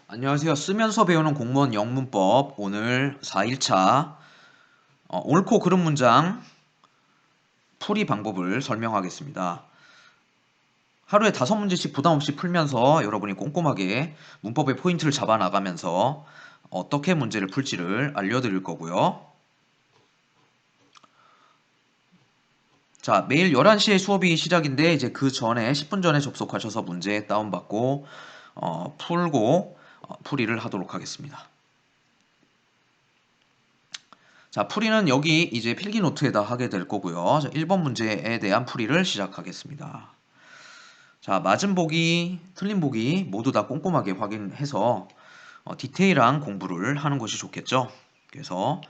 안녕하세요. 쓰면서 배우는 공무원 영문법 오늘 4일차 옳고 그른 문장 풀이 방법을 설명하겠습니다. 하루에 5문제씩 부담 없이 풀면서 여러분이 꼼꼼하게 문법의 포인트를 잡아 나가면서 어떻게 문제를 풀지를 알려드릴 거고요. 자, 매일 11시에 수업이 시작인데 이제 그 전에 10분 전에 접속하셔서 문제 다운받고 풀고 풀이를 하도록 하겠습니다. 자, 풀이는 여기 이제 필기 노트에다 하게 될 거고요. 자, 1번 문제에 대한 풀이를 시작하겠습니다. 자, 맞은 보기, 틀린 보기 모두 다 꼼꼼하게 확인해서 디테일한 공부를 하는 것이 좋겠죠. 그래서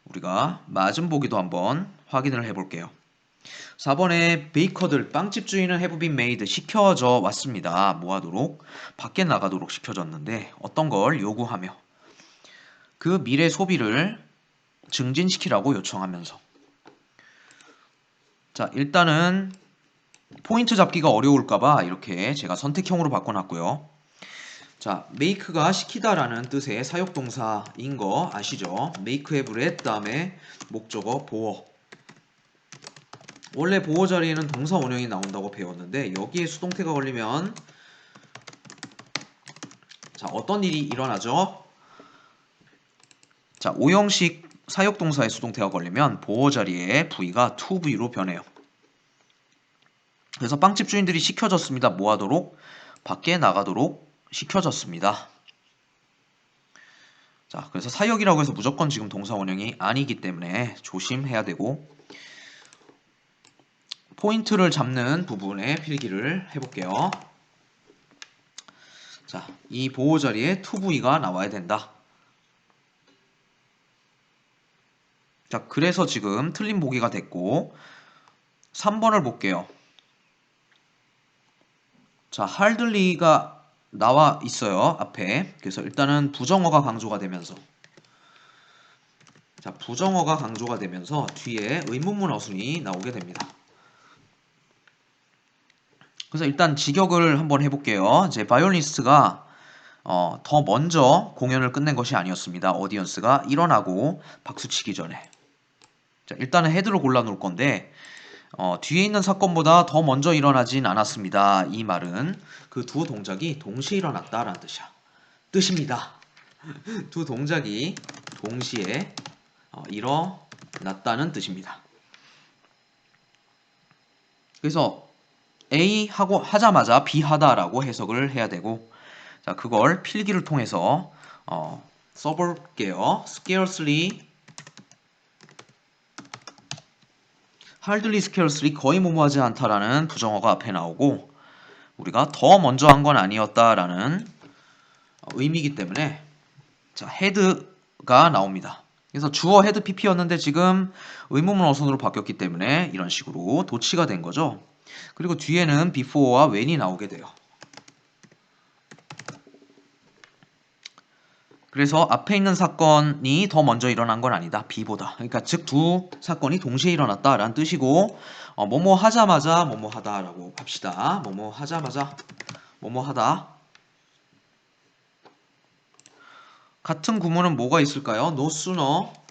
우리가 맞은 보기도 한번 확인을 해볼게요. 4번에 베이커들 빵집 주인은 have been made 시켜져 왔습니다. 뭐 하도록? 밖에 나가도록 시켜졌는데 어떤 걸 요구하며 그 미래 소비를 증진시키라고 요청하면서 자, 일단은 포인트 잡기가 어려울까봐 이렇게 제가 선택형으로 바꿔놨고요. 자, make가 시키다라는 뜻의 사역동사인 거 아시죠? make, have, let 다음에 목적어 보어. 원래 보어 자리에는 동사 원형이 나온다고 배웠는데 여기에 수동태가 걸리면 자, 어떤 일이 일어나죠? 자, 오형식 사역동사의 수동태가 걸리면 보어 자리에 V가 to V로 변해요. 그래서 빵집 주인들이 시켜졌습니다. 뭐 하도록? 밖에 나가도록 시켜졌습니다. 자, 그래서 사역이라고 해서 무조건 지금 동사 원형이 아니기 때문에 조심해야 되고 포인트를 잡는 부분에 필기를 해볼게요. 자, 이 보호 자리에 to V가 나와야 된다. 자, 그래서 지금 틀린 보기가 됐고 3번을 볼게요. 자, hardly가 나와 있어요. 앞에. 그래서 일단은 부정어가 강조가 되면서 자, 부정어가 강조가 되면서 뒤에 의문문 어순이 나오게 됩니다. 그래서 일단 직역을 한번 해볼게요. 이제 바이올리니스트가 더 먼저 공연을 끝낸 것이 아니었습니다. 오디언스가 일어나고 박수치기 전에. 자, 일단은 헤드를 골라 놓을 건데 뒤에 있는 사건보다 더 먼저 일어나진 않았습니다. 이 말은 그 두 동작이 동시에 일어났다라는 뜻입니다. 두 동작이 동시에 일어났다는 뜻입니다. 그래서 A 하고 하자마자 B 하다라고 해석을 해야 되고 자, 그걸 필기를 통해서 써볼게요. scarcely, hardly, scarcely 거의 뭐뭐하지 않다라는 부정어가 앞에 나오고 우리가 더 먼저 한 건 아니었다라는 의미이기 때문에 자, had가 나옵니다. 그래서 주어 had pp였는데 지금 의문문 어순으로 바뀌었기 때문에 이런 식으로 도치가 된 거죠. 그리고 뒤에는 before와 when이 나오게 돼요. 그래서 앞에 있는 사건이 더 먼저 일어난 건 아니다. B보다. 그러니까 즉 두 사건이 동시에 일어났다라는 뜻이고 뭐뭐 하자마자 뭐뭐 하다라고 합시다. 뭐뭐 하자마자 뭐뭐 하다. 같은 구문은 뭐가 있을까요? No sooner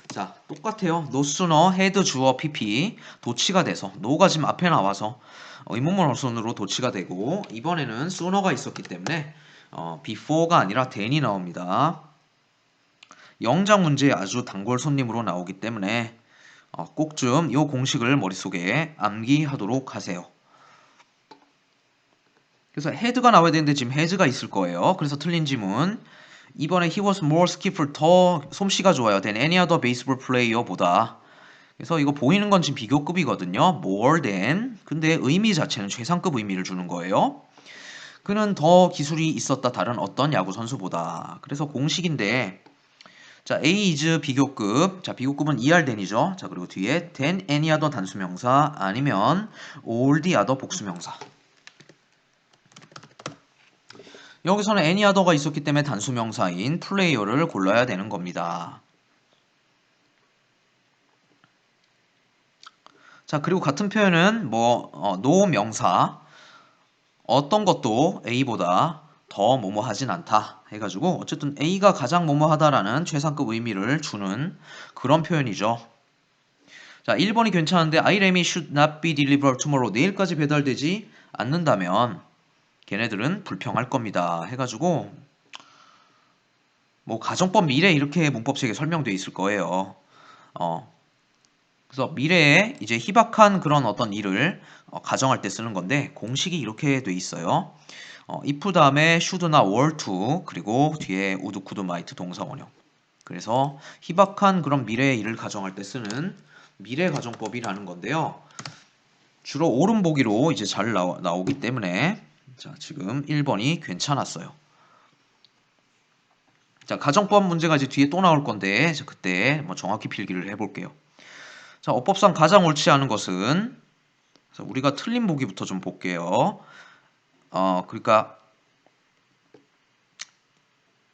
자, 똑같아요. no sooner had 주어 pp 도치가 돼서 no가 지금 앞에 나와서 의문문 어순으로 도치가 되고 이번에는 sooner가 있었기 때문에 before가 아니라 then이 나옵니다. 영장 문제 아주 단골 손님으로 나오기 때문에 꼭 좀 이 공식을 머릿속에 암기하도록 하세요. 그래서 head가 나와야 되는데 지금 has가 있을 거예요. 그래서 틀린 지문 이번에 he was more skillful 더 솜씨가 좋아요. than any other baseball player보다. 그래서 이거 보이는 건 지금 비교급이거든요. more than. 근데 의미 자체는 최상급 의미를 주는 거예요. 그는 더 기술이 있었다 다른 어떤 야구 선수보다. 그래서 공식인데 자, A is 비교급. 자, 비교급은 ER than이죠. 자, 그리고 뒤에 than any other 단수명사 아니면 all the other 복수명사. 여기서는 any other가 있었기 때문에 단수명사인 플레이어를 골라야 되는 겁니다. 자, 그리고 같은 표현은 노명사 어떤 것도 A보다 더 뭐뭐 하진 않다 해가지고 어쨌든 A가 가장 뭐뭐 하다라는 최상급 의미를 주는 그런 표현이죠. 자, 1번이 괜찮은데 I-RAM이 should not be delivered tomorrow. 내일까지 배달되지 않는다면 걔네들은 불평할 겁니다 해가지고 뭐 가정법 미래 이렇게 문법책에 설명되어 있을 거예요. 그래서 미래에 이제 희박한 그런 어떤 일을 가정할 때 쓰는 건데 공식이 이렇게 돼 있어요. if 다음에 should나 were to 그리고 뒤에 would, could, might 동사 원형. 그래서 희박한 그런 미래의 일을 가정할 때 쓰는 미래 가정법이라는 건데요. 주로 옳은 보기로 이제 잘 나오기 때문에 자, 지금 1번이 괜찮았어요. 자, 가정법 문제가 이제 뒤에 또 나올 건데 그때 정확히 필기를 해볼게요. 자, 어법상 가장 옳지 않은 것은 우리가 틀린 보기부터 좀 볼게요. 그러니까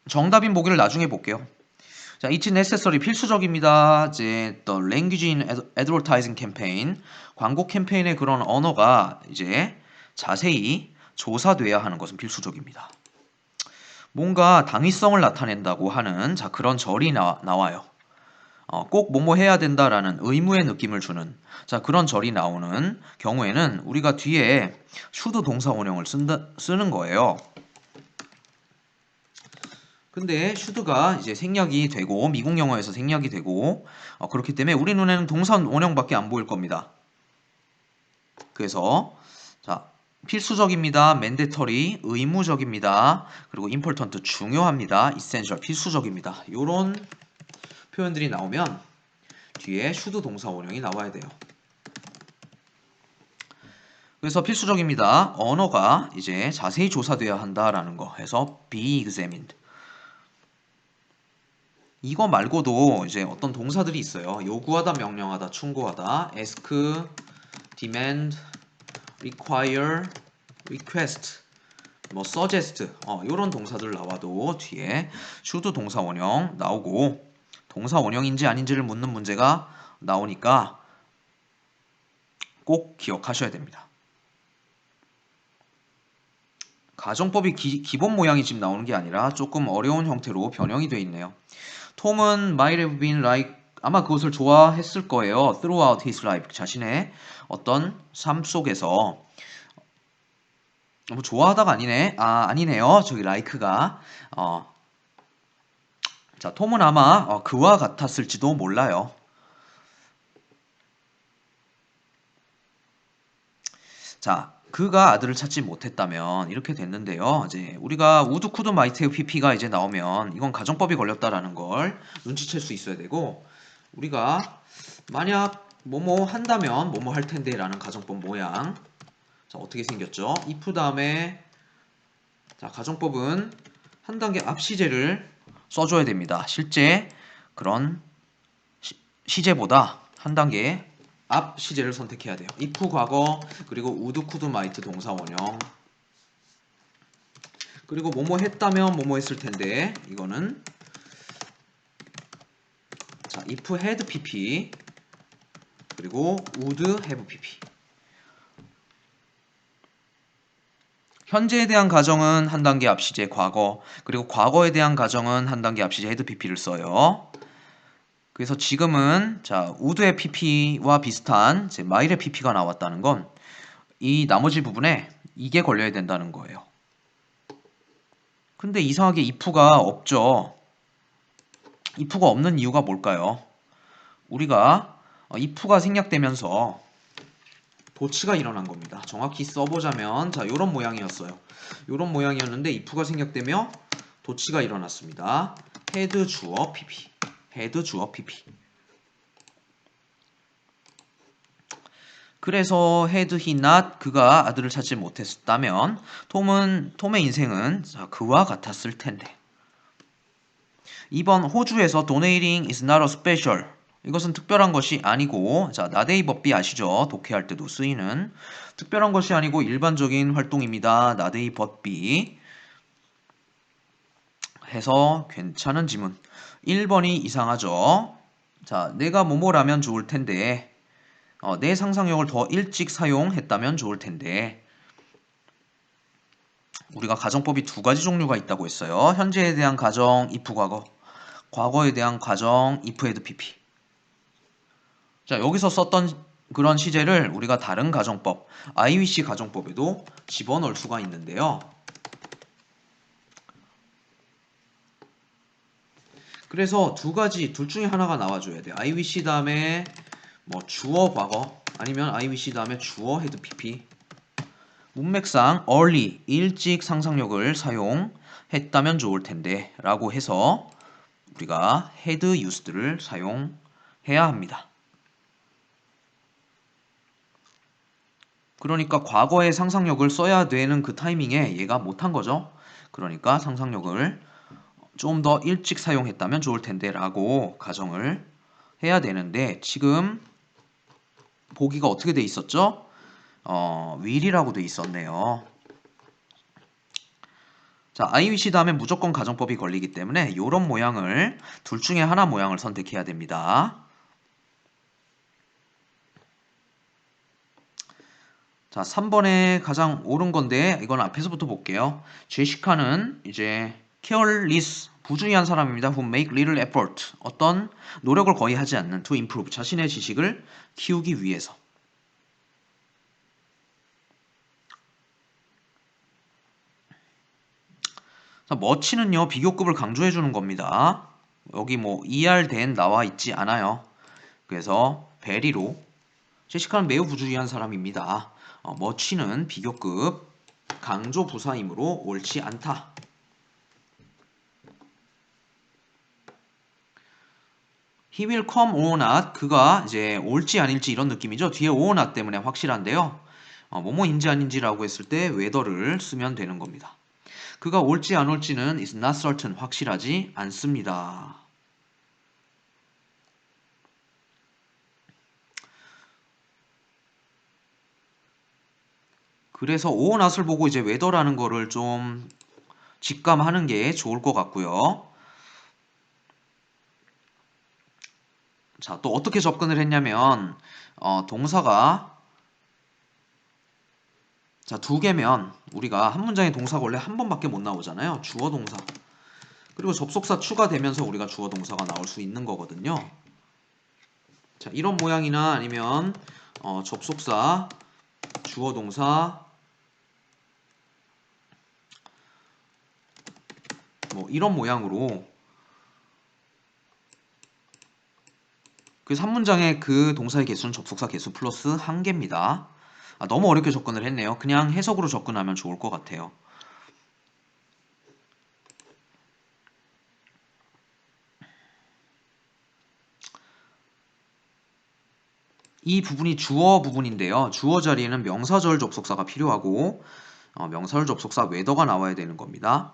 정답인 보기를 나중에 볼게요. 자, it's necessary 필수적입니다. 이제 the language in advertising campaign 광고 캠페인의 그런 언어가 이제 자세히 조사돼야 하는 것은 필수적입니다. 뭔가 당위성을 나타낸다고 하는 자 그런 절이 나와요. 꼭 뭐뭐 해야 된다라는 의무의 느낌을 주는 자 그런 절이 나오는 경우에는 우리가 뒤에 should 동사 원형을 쓰는 거예요. 근데 should가 이제 생략이 되고 미국 영어에서 생략이 되고 그렇기 때문에 우리 눈에는 동사 원형밖에 안 보일 겁니다. 그래서 자 필수적입니다. mandatory 의무적입니다. 그리고 important 중요합니다. essential 필수적입니다. 요런 표현들이 나오면 뒤에 should 동사 원형이 나와야 돼요. 그래서 필수적입니다. 언어가 이제 자세히 조사돼야 한다라는 거 해서 be examined. 이거 말고도 이제 어떤 동사들이 있어요. 요구하다, 명령하다, 충고하다, ask, demand, require, request, suggest 이런 동사들 나와도 뒤에 should 동사 원형 나오고 동사 원형인지 아닌지를 묻는 문제가 나오니까 꼭 기억하셔야 됩니다. 가정법이 기본 모양이 지금 나오는 게 아니라 조금 어려운 형태로 변형이 되어 있네요. 톰은 might have been like 아마 그것을 좋아했을 거예요. throughout his life 자신의 어떤 삶 속에서 좋아하다가 아니네. 아니네요. 저기 like가 자 톰은 아마 그와 같았을지도 몰라요. 자 그가 아들을 찾지 못했다면 이렇게 됐는데요. 이제 우리가 우드 쿠드 마이트 PP가 이제 나오면 이건 가정법이 걸렸다라는 걸 눈치챌 수 있어야 되고 우리가 만약 뭐뭐 한다면 뭐뭐 할 텐데라는 가정법 모양 자 어떻게 생겼죠? if 다음에 자 가정법은 한 단계 앞 시제를 써줘야 됩니다. 실제 그런 시제보다 한 단계 앞 시제를 선택해야 돼요. if 과거 그리고 would, could, might 동사 원형 그리고 뭐뭐 했다면 뭐뭐 했을 텐데 이거는 자 if had pp 그리고 would have pp 현재에 대한 가정은 한 단계 앞 시제 과거 그리고 과거에 대한 가정은 한 단계 앞 시제 had pp를 써요. 그래서 지금은 자 would의 pp와 비슷한 might의 pp가 나왔다는 건 이 나머지 부분에 이게 걸려야 된다는 거예요. 근데 이상하게 if가 없죠. if가 없는 이유가 뭘까요? 우리가 if가 생략되면서 도치가 일어난 겁니다. 정확히 써보자면 자 요런 모양이었어요. 요런 모양이었는데 if가 생략되며 도치가 일어났습니다. had 주어 pp had 주어 pp 그래서 had he not 그가 아들을 찾지 못했다면 톰의 인생은 그와 같았을 텐데 2번 호주에서 donating is not a special 이것은 특별한 것이 아니고 자 나데이 법비 아시죠? 독해할 때도 쓰이는 특별한 것이 아니고 일반적인 활동입니다. 나데이 법비 해서 괜찮은 지문 1번이 이상하죠? 자 내가 뭐뭐라면 좋을 텐데 내 상상력을 더 일찍 사용했다면 좋을 텐데. 우리가 가정법이 두 가지 종류가 있다고 했어요. 현재에 대한 가정 if 과거, 과거에 대한 가정 if had pp. 자, 여기서 썼던 그런 시제를 우리가 다른 가정법, I wish 가정법에도 집어넣을 수가 있는데요. 그래서 두 가지, 둘 중에 하나가 나와줘야 돼요. I wish 다음에 뭐 주어 과거, 아니면 I wish 다음에 주어 had pp. 문맥상 early, 일찍 상상력을 사용했다면 좋을 텐데 라고 해서 우리가 had used를 사용해야 합니다. 그러니까 과거의 상상력을 써야 되는 그 타이밍에 얘가 못한 거죠. 그러니까 상상력을 좀 더 일찍 사용했다면 좋을 텐데 라고 가정을 해야 되는데 지금 보기가 어떻게 돼 있었죠? will이라고 돼 있었네요. 자, I wish 다음에 무조건 가정법이 걸리기 때문에 이런 모양을 둘 중에 하나 모양을 선택해야 됩니다. 자, 3번에 가장 옳은 건데 이건 앞에서부터 볼게요. 제시카는 이제 careless, 부주의한 사람입니다. who make little effort, 어떤 노력을 거의 하지 않는 to improve, 자신의 지식을 키우기 위해서. 자, much는요 비교급을 강조해 주는 겁니다. 여기 뭐 er then 나와 있지 않아요. 그래서 very로 제시카는 매우 부주의한 사람입니다. much는 비교급 강조 부사이므로 옳지 않다. He will come or not, 그가 이제 올지 아닐지 이런 느낌이죠. 뒤에 or not 때문에 확실한데요. 뭐뭐인지 아닌지라고 했을 때 whether를 쓰면 되는 겁니다. 그가 올지 안 올지는 is not certain, 확실하지 않습니다. 그래서 or not을 보고 이제 whether라는 거를 좀 직감하는 게 좋을 것 같고요. 자, 또 어떻게 접근을 했냐면 동사가 자, 두 개면 우리가 한 문장에 동사가 원래 한 번밖에 못 나오잖아요. 주어 동사. 그리고 접속사 추가되면서 우리가 주어 동사가 나올 수 있는 거거든요. 자, 이런 모양이나 아니면 접속사, 주어 동사 뭐 이런 모양으로 그래서 한 문장에 그 동사의 개수는 접속사 개수 플러스 한 개입니다. 너무 어렵게 접근을 했네요. 그냥 해석으로 접근하면 좋을 것 같아요. 이 부분이 주어 부분인데요. 주어 자리에는 명사절 접속사가 필요하고 명사절 접속사 whether가 나와야 되는 겁니다.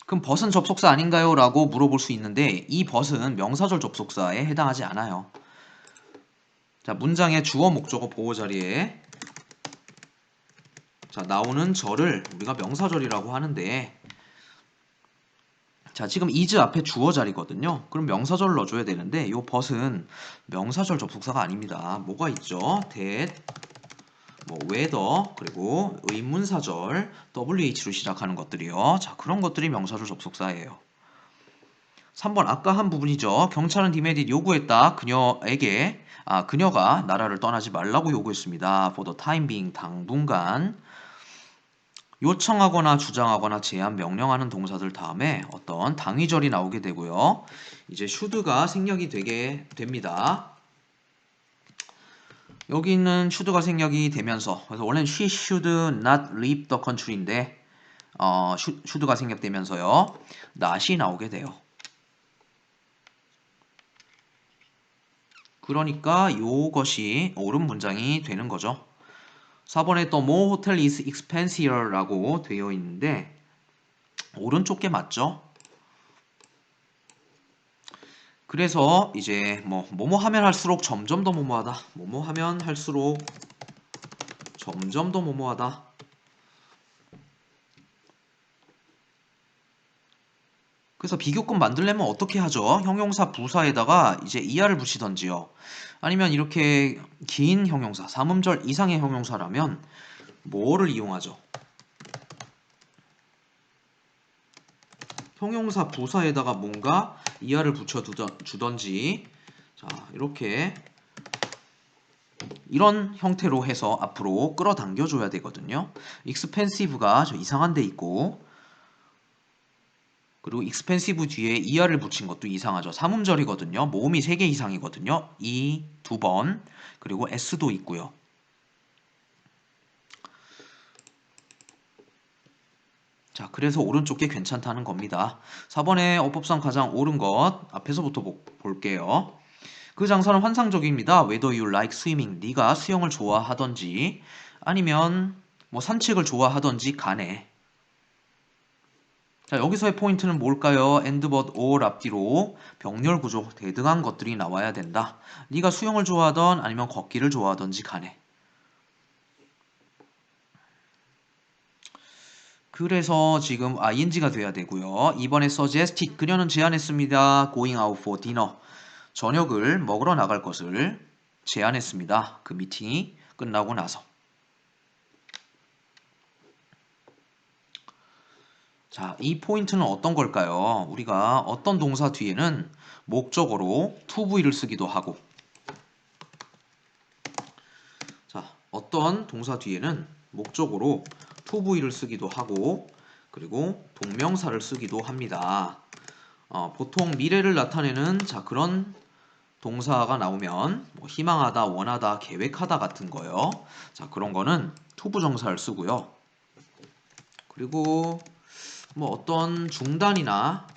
그럼 but은 접속사 아닌가요? 라고 물어볼 수 있는데 이 but은 명사절 접속사에 해당하지 않아요. 자, 문장의 주어 목적어 보호 자리에 자, 나오는 절을 우리가 명사절이라고 하는데 자, 지금 is 앞에 주어 자리거든요. 그럼 명사절을 넣어줘야 되는데 이 but은 명사절 접속사가 아닙니다. 뭐가 있죠? that, 뭐 whether, 그리고 의문사절 wh로 시작하는 것들이요. 자, 그런 것들이 명사절 접속사예요. 3번 아까 한 부분이죠. 경찰은 디메디 요구했다. 그녀가 나라를 떠나지 말라고 요구했습니다. For the time being, 당분간. 요청하거나 주장하거나 제한, 명령하는 동사들 다음에 어떤 당위절이 나오게 되고요. 이제 should가 생략이 되게 됩니다. 여기 있는 should가 생략이 되면서 그래서 원래는 she should not leave the country인데 should가 생략되면서요. not이 나오게 돼요. 그러니까 요것이 옳은 문장이 되는 거죠. 4번에 또 more hotel is expensive라고 되어 있는데 오른쪽 게 맞죠? 그래서 이제 뭐뭐 하면 할수록 점점 더 뭐뭐하다. 뭐뭐 하면 할수록 점점 더 뭐뭐하다. 그래서 비교급 만들려면 어떻게 하죠? 형용사 부사에다가 이제 이하를 붙이던지요. 아니면 이렇게 긴 형용사, 삼음절 이상의 형용사라면 뭐를 이용하죠? 형용사 부사에다가 뭔가 이하를 붙여주던지, 자, 이렇게 이런 형태로 해서 앞으로 끌어당겨 줘야 되거든요. expensive가 저 이상한 데 있고, 그리고 expensive 뒤에 이하를 붙인 것도 이상하죠. 삼음절이거든요. 모음이 3개 이상이거든요. 이 2번, 그리고 s도 있고요. 자, 그래서 오른쪽 게 괜찮다는 겁니다. 4번에 어법상 가장 옳은 것 앞에서부터 볼게요. 그 장사는 환상적입니다. Whether you like swimming, 네가 수영을 좋아하던지 아니면 뭐 산책을 좋아하던지 간에. 자, 여기서의 포인트는 뭘까요? and, but, or 앞뒤로 병렬 구조, 대등한 것들이 나와야 된다. 네가 수영을 좋아하던 아니면 걷기를 좋아하던지 간에. 그래서 지금 ing가 돼야 되고요. 이번에 suggested, 그녀는 제안했습니다. going out for dinner, 저녁을 먹으러 나갈 것을 제안했습니다. 그 미팅이 끝나고 나서. 자, 이 포인트는 어떤 걸까요? 우리가 어떤 동사 뒤에는 목적어로 to V를 쓰기도 하고, 자, 어떤 동사 뒤에는 목적어로 to V를 쓰기도 하고, 그리고 동명사를 쓰기도 합니다. 보통 미래를 나타내는 자 그런 동사가 나오면 뭐 희망하다, 원하다, 계획하다 같은 거요. 자, 그런 거는 to 부정사를 쓰고요. 그리고 뭐 어떤 중단이나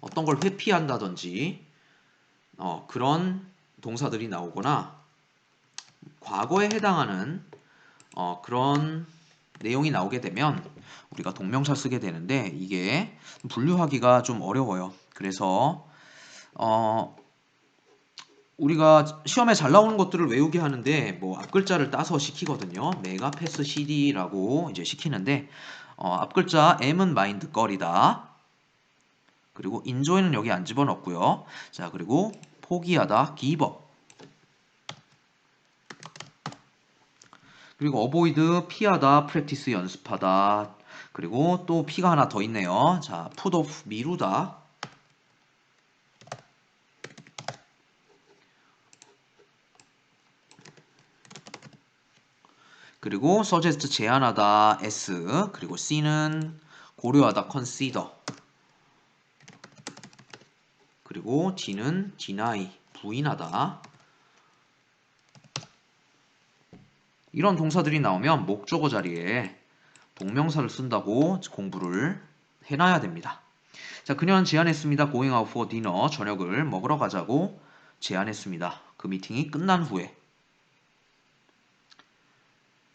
어떤 걸 회피한다든지 그런 동사들이 나오거나 과거에 해당하는 그런 내용이 나오게 되면 우리가 동명사 쓰게 되는데 이게 분류하기가 좀 어려워요. 그래서 우리가 시험에 잘 나오는 것들을 외우게 하는데 뭐 앞글자를 따서 시키거든요. 메가 패스 CD라고 이제 시키는데 앞글자 M은 마인드 거리다. 그리고 인조이는 여기 안 집어넣고요. 자, 그리고 포기하다, give up. 그리고 avoid, 피하다, practice, 연습하다. 그리고 또 P가 하나 더 있네요. 자, put off, 미루다. 그리고 suggest, 제안하다, S. 그리고 C는 고려하다, consider. 그리고 D는 deny, 부인하다. 이런 동사들이 나오면 목적어 자리에 동명사를 쓴다고 공부를 해놔야 됩니다. 자, 그녀는 제안했습니다. Going out for dinner, 저녁을 먹으러 가자고 제안했습니다. 그 미팅이 끝난 후에.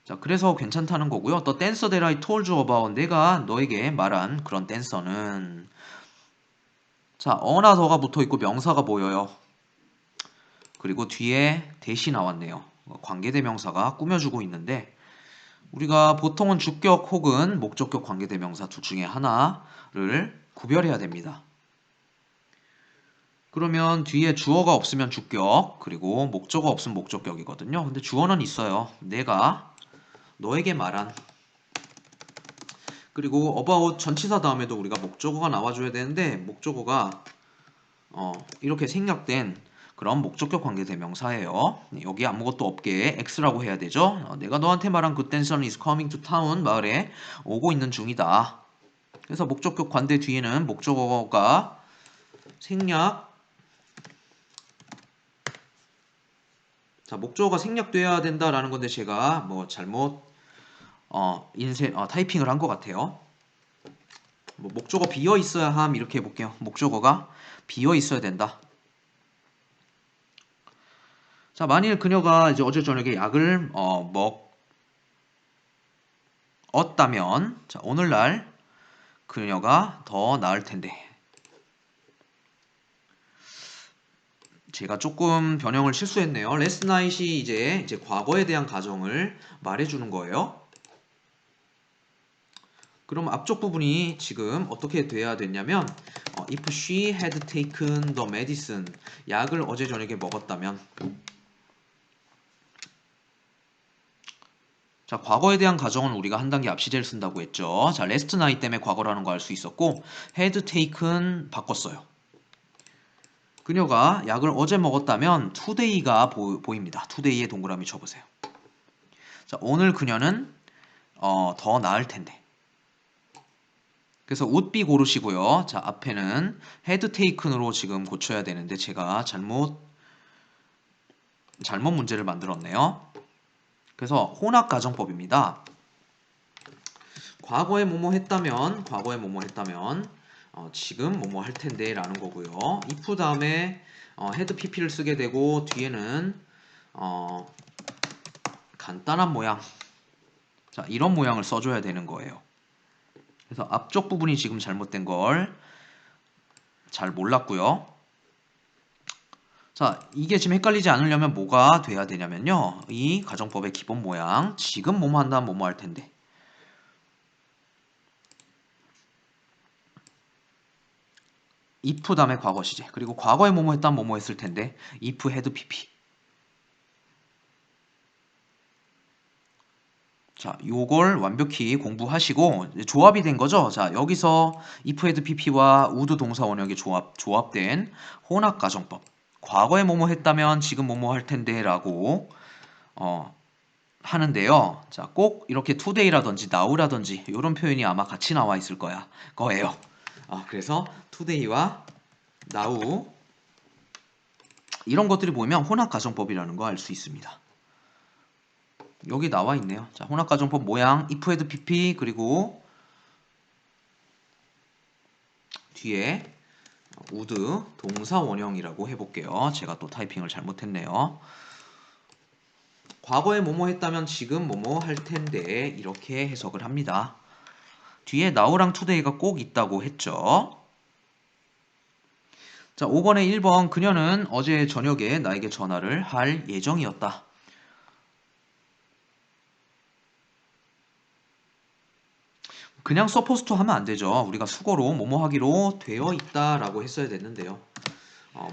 자, 그래서 괜찮다는 거고요. The dancer that I told you about, 내가 너에게 말한 그런 댄서는, 자, 어나 더가 붙어 있고 명사가 보여요. 그리고 뒤에 대시 나왔네요. 관계대명사가 꾸며주고 있는데 우리가 보통은 주격 혹은 목적격 관계대명사 둘 중에 하나를 구별해야 됩니다. 그러면 뒤에 주어가 없으면 주격, 그리고 목적어 없으면 목적격이거든요. 근데 주어는 있어요. 내가 너에게 말한. 그리고 about 전치사 다음에도 우리가 목적어가 나와줘야 되는데 목적어가 이렇게 생략된 그런 목적격 관계대명사예요. 여기 아무것도 없게 X라고 해야 되죠. 내가 너한테 말한 그 댄서는 is coming to town, 마을에 오고 있는 중이다. 그래서 목적격 관대 뒤에는 목적어가 생략. 자, 목적어가 생략돼야 된다라는 건데 제가 뭐 잘못 타이핑을 한 것 같아요. 뭐 목적어 비어 있어야 함 이렇게 해볼게요. 목적어가 비어 있어야 된다. 자, 만일 그녀가 이제 어제 저녁에 약을 먹었다면, 자, 오늘날 그녀가 더 나을 텐데. 제가 조금 변형을 실수했네요. last night이 이제 과거에 대한 가정을 말해주는 거예요. 그럼 앞쪽 부분이 지금 어떻게 돼야 됐냐면 if she had taken the medicine 약을 어제 저녁에 먹었다면 자, 과거에 대한 가정은 우리가 한 단계 앞시제를 쓴다고 했죠. 자, last night 때문에 과거라는 거 알 수 있었고 had taken 바꿨어요. 그녀가 약을 어제 먹었다면 today가 보입니다. today에 동그라미 쳐보세요. 자, 오늘 그녀는 더 나을 텐데. 그래서 would be 고르시고요. 자, 앞에는 had taken으로 지금 고쳐야 되는데 제가 잘못 문제를 만들었네요. 그래서 혼합 가정법입니다. 과거에 뭐뭐 했다면 지금 뭐뭐 할 텐데 라는 거고요. if 다음에 had pp를 쓰게 되고 뒤에는 간단한 모양 자 이런 모양을 써줘야 되는 거예요. 그래서 앞쪽 부분이 지금 잘못된 걸 잘 몰랐고요. 자 이게 지금 헷갈리지 않으려면 뭐가 돼야 되냐면요. 이 가정법의 기본 모양 지금 뭐뭐 한다면 뭐뭐 할 텐데 if 다음에 과거 시제 그리고 과거에 뭐뭐 했다면 뭐뭐 했을 텐데 if had pp 자, 요걸 완벽히 공부하시고 조합이 된 거죠. 자, 여기서 if had pp와 would 동사 원형의 조합된 혼합 가정법. 과거에 뭐뭐 했다면 지금 뭐뭐 할 텐데라고 하는데요. 자, 꼭 이렇게 today라든지 now라든지 이런 표현이 아마 같이 나와 있을 거예요. 그래서 today와 now 이런 것들이 보이면 혼합 가정법이라는 거 알 수 있습니다. 여기 나와 있네요. 자, 혼합가정법 모양 if had pp 그리고 뒤에 would 동사 원형이라고 해볼게요. 제가 또 타이핑을 잘못했네요. 과거에 뭐뭐 했다면 지금 뭐뭐 할 텐데 이렇게 해석을 합니다. 뒤에 now랑 today가 꼭 있다고 했죠. 자, 5번에 1번 그녀는 어제 저녁에 나에게 전화를 할 예정이었다. 그냥 supposed to 하면 안 되죠. 우리가 수거로 뭐뭐 하기로 되어 있다라고 했어야 됐는데요.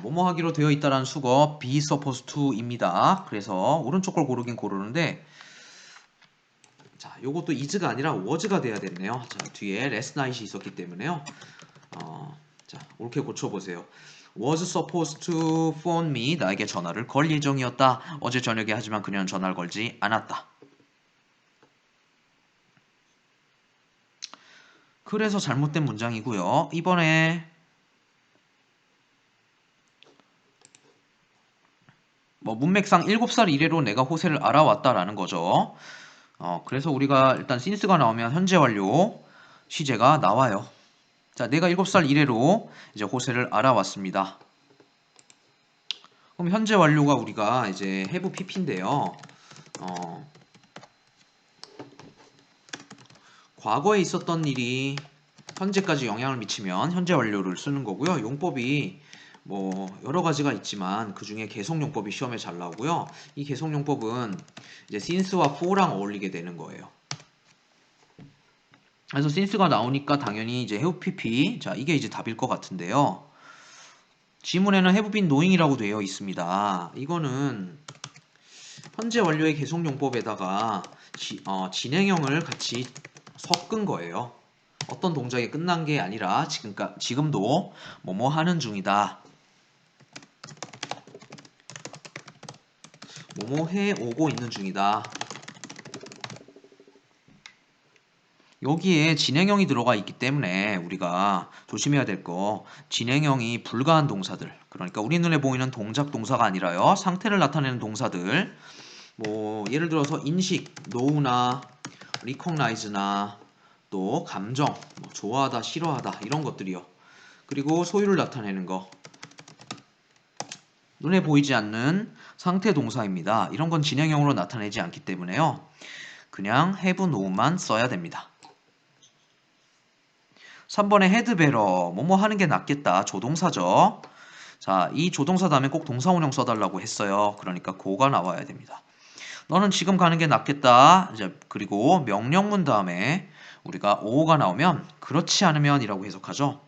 뭐뭐 하기로 되어 있다라는 수거 be supposed to입니다. 그래서 오른쪽 걸 고르긴 고르는데 자, 요것도 is가 아니라 was가 돼야 됐네요. 자, 뒤에 last night이 있었기 때문에요. 자, 옳게 고쳐보세요. was supposed to phone me 나에게 전화를 걸 예정이었다. 어제 저녁에 하지만 그녀는 전화를 걸지 않았다. 그래서 잘못된 문장이고요. 이번에 문맥상 7살 이래로 내가 호세를 알아왔다라는 거죠. 그래서 우리가 일단 since가 나오면 현재 완료 시제가 나와요. 자, 내가 7살 이래로 이제 호세를 알아왔습니다. 그럼 현재 완료가 우리가 이제 have pp인데요. 과거에 있었던 일이 현재까지 영향을 미치면 현재 완료를 쓰는 거고요. 용법이 여러 가지가 있지만 그 중에 계속용법이 시험에 잘 나오고요. 이 계속용법은 이제 since와 for랑 어울리게 되는 거예요. 그래서 since가 나오니까 당연히 이제 have pp 자 이게 이제 답일 것 같은데요. 지문에는 have been knowing이라고 되어 있습니다. 이거는 현재 완료의 계속용법에다가 진행형을 같이 섞은 거예요. 어떤 동작이 끝난 게 아니라 지금도 뭐뭐 하는 중이다. 뭐뭐 해오고 있는 중이다. 여기에 진행형이 들어가 있기 때문에 우리가 조심해야 될 거 진행형이 불가한 동사들 그러니까 우리 눈에 보이는 동작 동사가 아니라요. 상태를 나타내는 동사들 예를 들어서 인식, know나 recognize나 또 감정, 좋아하다, 싫어하다 이런 것들이요. 그리고 소유를 나타내는 거 눈에 보이지 않는 상태 동사입니다. 이런 건 진행형으로 나타내지 않기 때문에요. 그냥 have know만 써야 됩니다. 3번에 had better 뭐뭐 하는 게 낫겠다 조동사죠. 자, 이 조동사 다음에 꼭 동사원형 써달라고 했어요. 그러니까 고가 나와야 됩니다. 너는 지금 가는 게 낫겠다. 이제 그리고 명령문 다음에 우리가 오가 나오면 그렇지 않으면 이라고 해석하죠.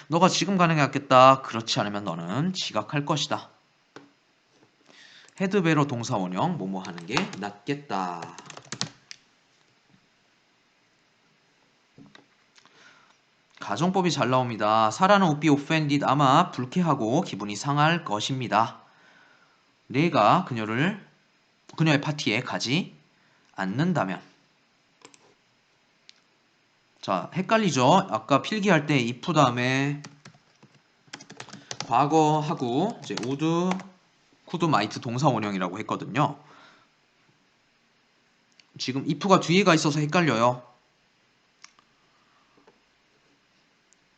너가 지금 가는 게 낫겠다. 그렇지 않으면 너는 지각할 것이다. 헤드베러 동사원형 뭐뭐 하는 게 낫겠다. 가정법이 잘 나옵니다. 사라는 would be offended 아마 불쾌하고 기분이 상할 것입니다. 내가 그녀의 파티에 가지 않는다면. 자, 헷갈리죠? 아까 필기할 때 if 다음에 과거하고 이제 would, could, might 동사원형이라고 했거든요. 지금 if가 뒤에가 있어서 헷갈려요.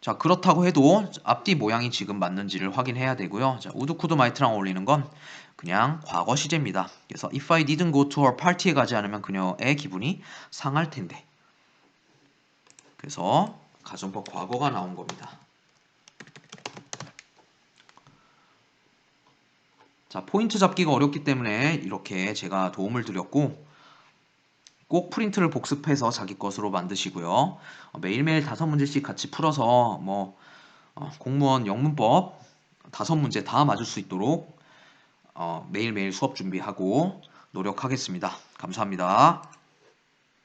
자, 그렇다고 해도 앞뒤 모양이 지금 맞는지를 확인해야 되고요. 자, would, could, might랑 어울리는 건 그냥 과거 시제입니다. 그래서 if I didn't go to her party에 가지 않으면 그녀의 기분이 상할 텐데. 그래서 가정법 과거가 나온 겁니다. 자, 포인트 잡기가 어렵기 때문에 이렇게 제가 도움을 드렸고 꼭 프린트를 복습해서 자기 것으로 만드시고요. 매일매일 5문제씩 같이 풀어서 공무원 영문법 5문제 다 맞을 수 있도록 매일매일 수업 준비하고 노력하겠습니다. 감사합니다.